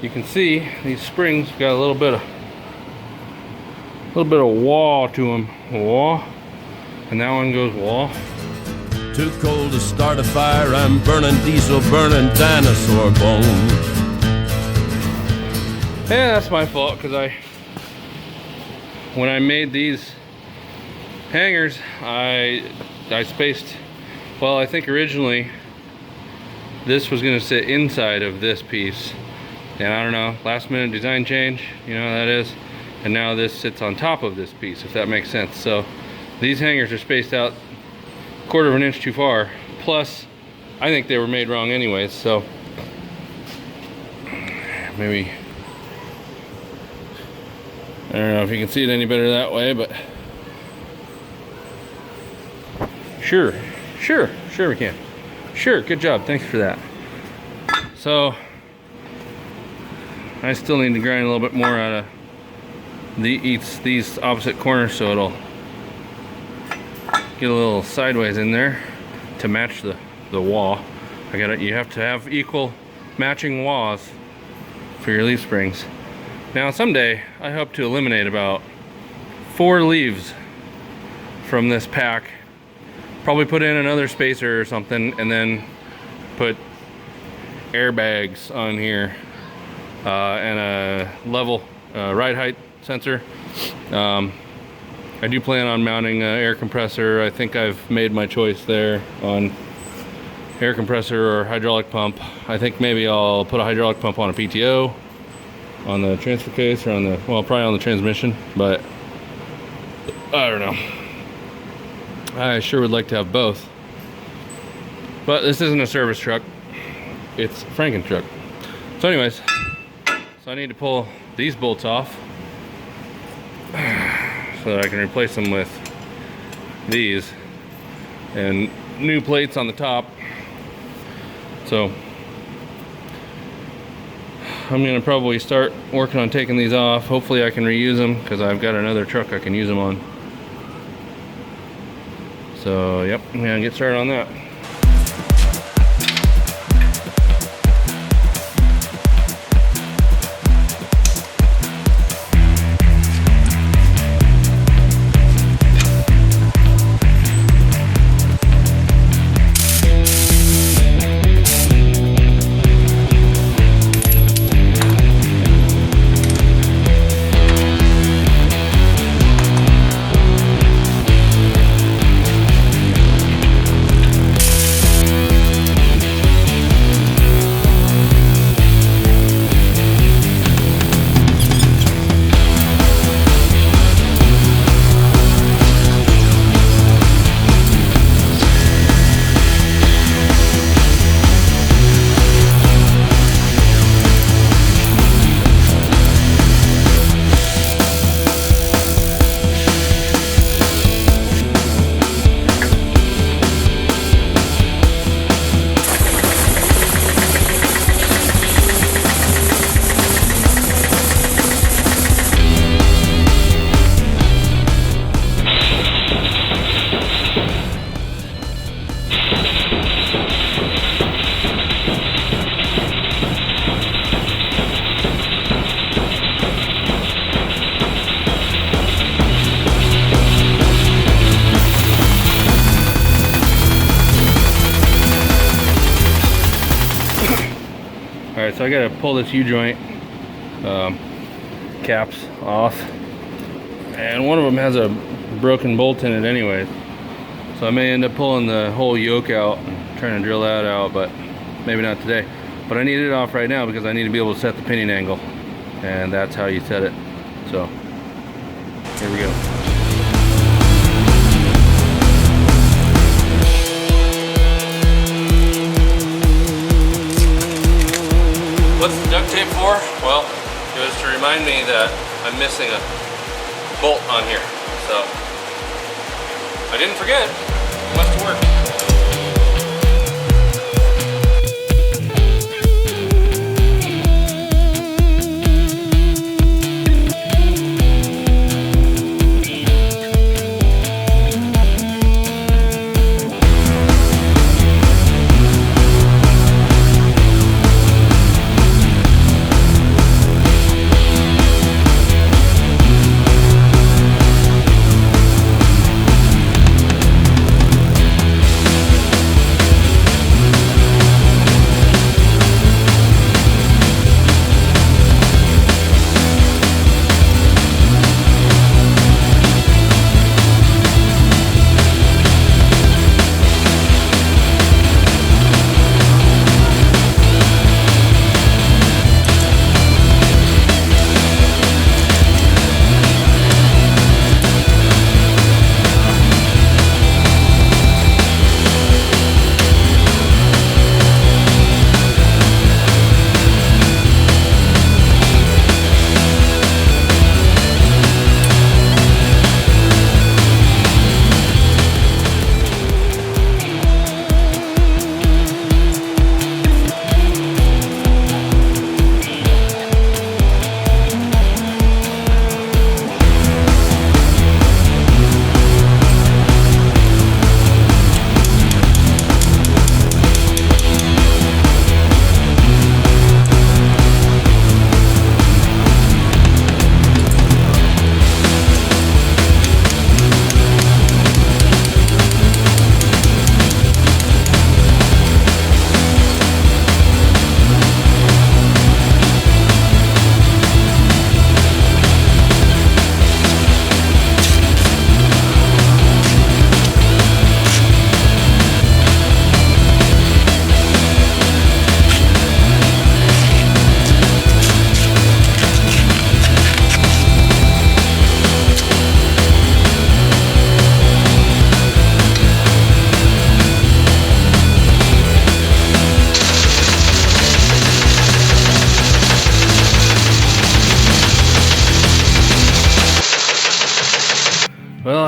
you can see these springs got a little bit of wah to them. Wah. And that one goes wah. Too cold to start a fire, I'm burning diesel, burning dinosaur bones. Yeah, that's my fault, because when I made these hangers, I spaced, well, I think originally this was going to sit inside of this piece, and I don't know, last minute design change, you know how that is, and now this sits on top of this piece, if that makes sense. So these hangers are spaced out a quarter of an inch too far, plus I think they were made wrong anyways, so maybe, I don't know if you can see it any better that way, but sure we can. Sure, good job, thanks for that. So I still need to grind a little bit more out of these opposite corners, so it'll get a little sideways in there to match the wah. You have to have equal matching wahs for your leaf springs. Now someday I hope to eliminate about 4 leaves from this pack. Probably put in another spacer or something, and then put airbags on here and a level ride height sensor. I do plan on mounting an air compressor. I think I've made my choice there on air compressor or hydraulic pump. I think maybe I'll put a hydraulic pump on a PTO, on the transfer case, or on the, well, probably on the transmission, but I don't know. I sure would like to have both. But this isn't a service truck, it's FrankenTruck. So anyways, so I need to pull these bolts off so that I can replace them with these and new plates on the top. So I'm gonna probably start working on taking these off. Hopefully I can reuse them, because I've got another truck I can use them on. So yep, I'm gonna get started on that. Alright, so I gotta pull this U-joint caps off, and one of them has a broken bolt in it anyway, so I may end up pulling the whole yoke out and trying to drill that out, but maybe not today. But I need it off right now because I need to be able to set the pinion angle, and that's how you set it. So here we go. What's the duct tape for? Well, it was to remind me that I'm missing a bolt on here. So I didn't forget. It must work.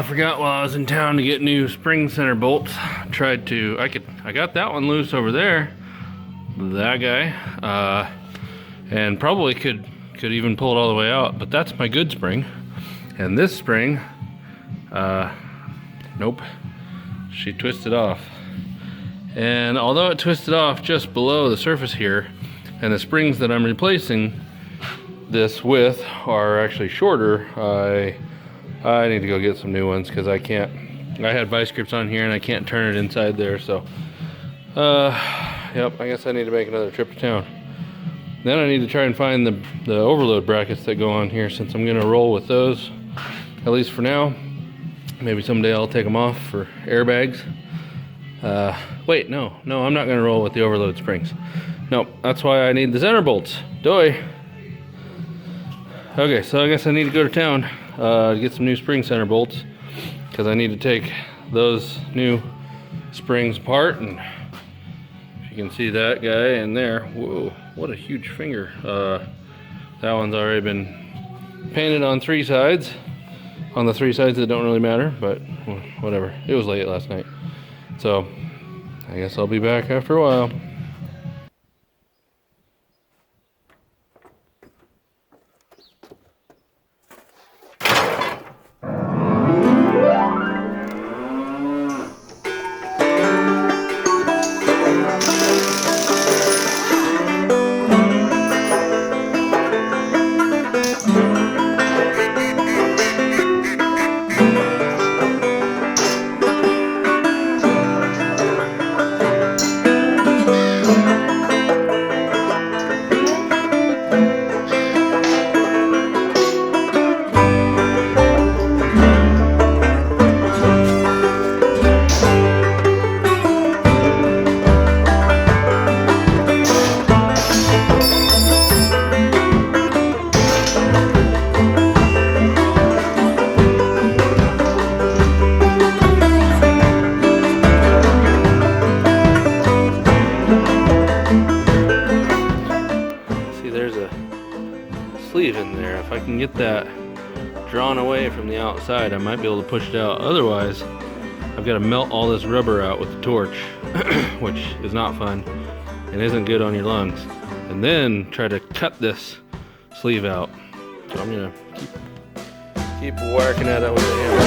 I forgot while I was in town to get new spring center bolts. I got that one loose over there. That guy. And probably could even pull it all the way out, but that's my good spring. And this spring, nope, she twisted off. And although it twisted off just below the surface here, and the springs that I'm replacing this with are actually shorter, I need to go get some new ones because I had vice grips on here and I can't turn it inside there, so yep, I guess I need to make another trip to town. Then I need to try and find the overload brackets that go on here, since I'm gonna roll with those, at least for now. Maybe someday I'll take them off for airbags. Wait, no, I'm not gonna roll with the overload springs. Nope, that's why I need the center bolts. Doy. Okay, so I guess I need to go to town to get some new spring center bolts, because I need to take those new springs apart. And if you can see that guy in there, whoa, what a huge finger. That one's already been painted on 3 sides. On the 3 sides that don't really matter, but whatever. It was late last night. So I guess I'll be back after a while. Sleeve in there. If I can get that drawn away from the outside, I might be able to push it out. Otherwise, I've got to melt all this rubber out with the torch, which is not fun and isn't good on your lungs. And then try to cut this sleeve out. So I'm gonna keep whacking at it with the hammer.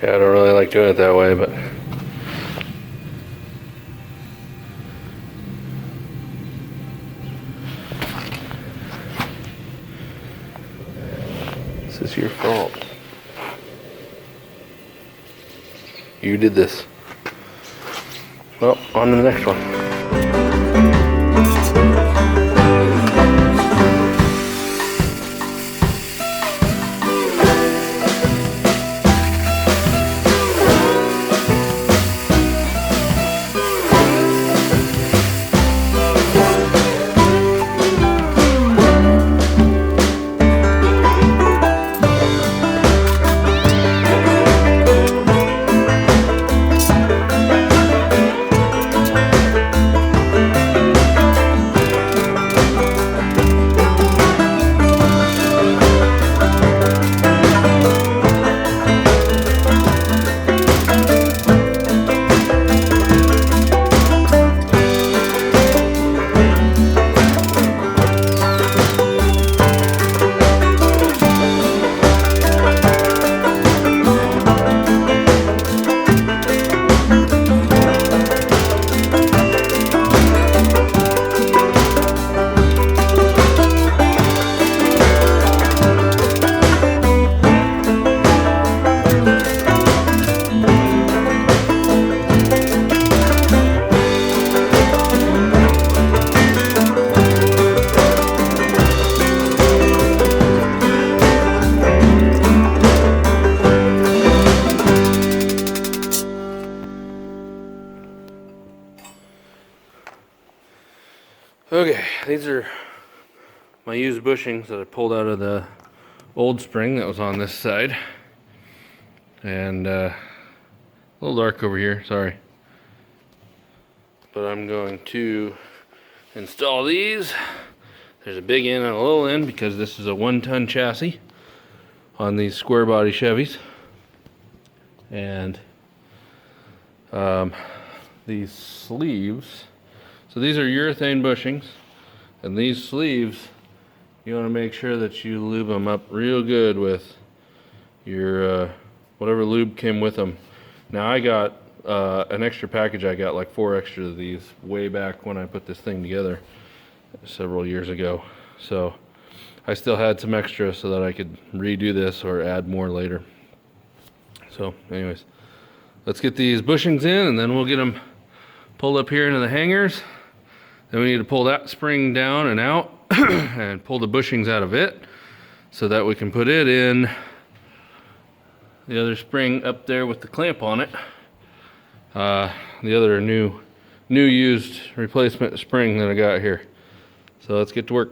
Yeah, I don't really like doing it that way, but this is your fault. You did this. Well, on to the next one. Okay, these are my used bushings that I pulled out of the old spring that was on this side. And a little dark over here, sorry. But I'm going to install these. There's a big end and a little end because this is a 1-ton chassis on these square body Chevys. And these sleeves, so these are urethane bushings, and these sleeves, you want to make sure that you lube them up real good with your whatever lube came with them. Now I got an extra package. I got like 4 extra of these way back when I put this thing together several years ago. So I still had some extra so that I could redo this or add more later. So anyways, let's get these bushings in and then we'll get them pulled up here into the hangers. Then we need to pull that spring down and out and pull the bushings out of it so that we can put it in the other spring up there with the clamp on it. The other new used replacement spring that I got here. So let's get to work.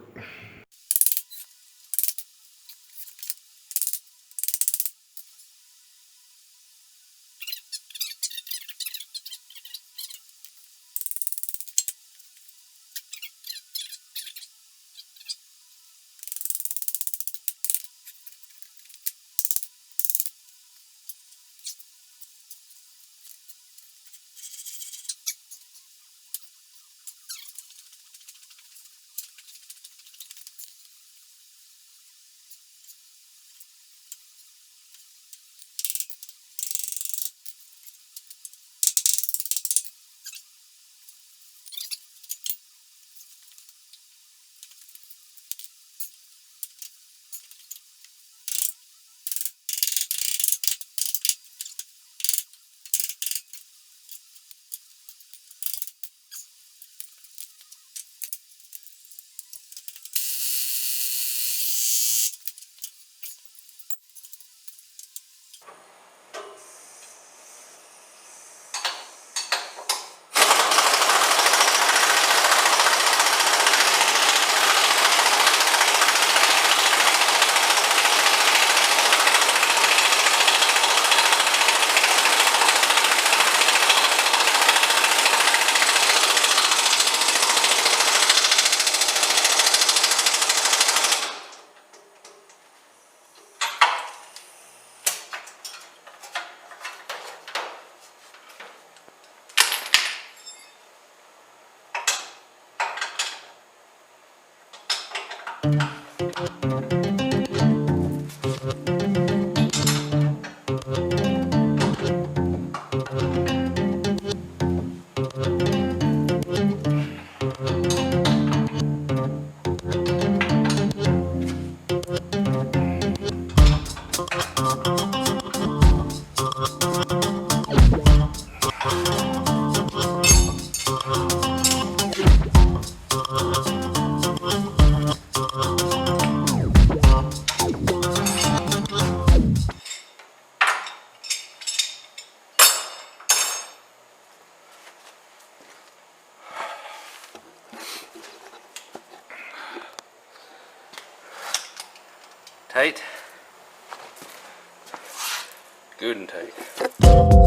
Tight. Good and tight.